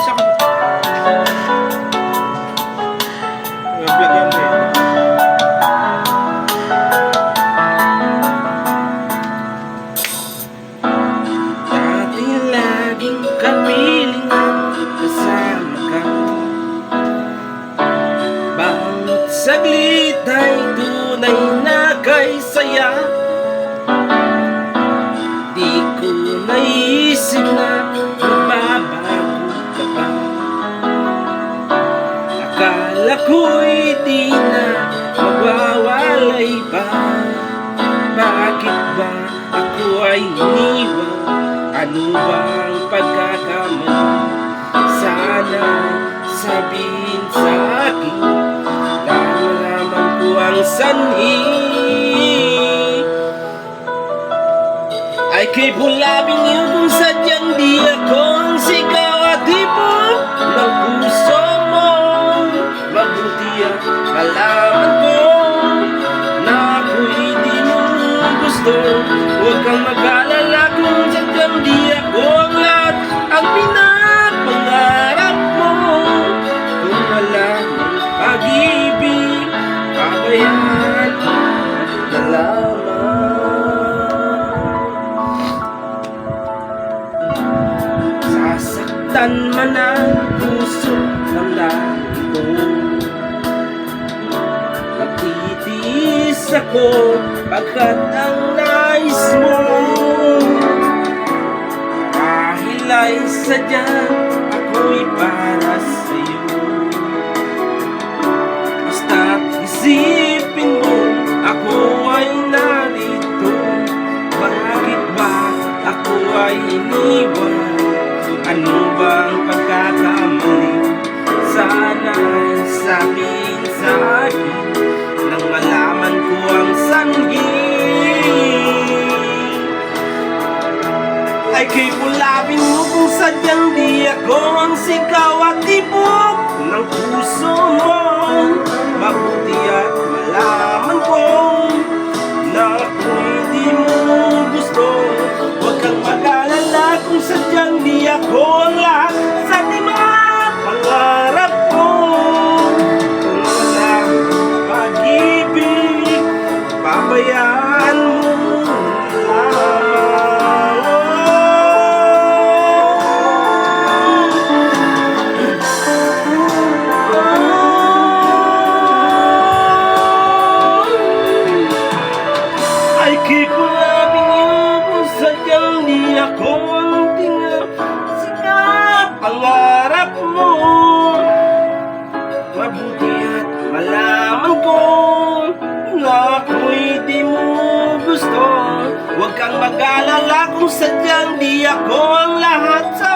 sa vlog mo eh. Dati laging kapiling kasama ka, bawat saglit ay tunay na kay saya. Di ko naisip na magbabago ka pa. Akala ko'y di na magwawalay pa. Bakit ba ako ay iniwan? Ano bang pagkakamali? Sana sabihin sa akin na malaman ko ang sanhi. Ay kay bulabing niyo kung sadyang di ako ang sigaw at hipon ng puso mo. Mabuti at malaman ko na ako'y di mo gusto. Huwag kang mag-alala kung sadyang di ako ang lahat ang pinapangarap mo. Kung wala mong pag-ibig, pabayaan na lamang. Sasaktan man ang puso ng dami ko, magtitiis ako pagkat ang nais mo dahil ay sadyang ako'y para sa'yo. Basta't isipin mo ako ay narito. Bakit ba ako ay iniwan? Ano bang pagkakamali? Sana'y sabihin sa akin nang malaman ko ang sanhi. Ay kay bulabin mo kung sadyang di ako ang sigaw at tibok ng puso mo. Mabuti at malaman ko na ako'y di mo gusto. Huwag kang mag-alala kung sadyang di ako ang lahat sa di mga pangarap ko. Kung wala pag-ibig, pabayaan mo ako ang pangarap mo. Mabuti at malaman ko na ako'y di mo gusto. Huwag kang mag-alala kung sadyang di ako ang lahat sa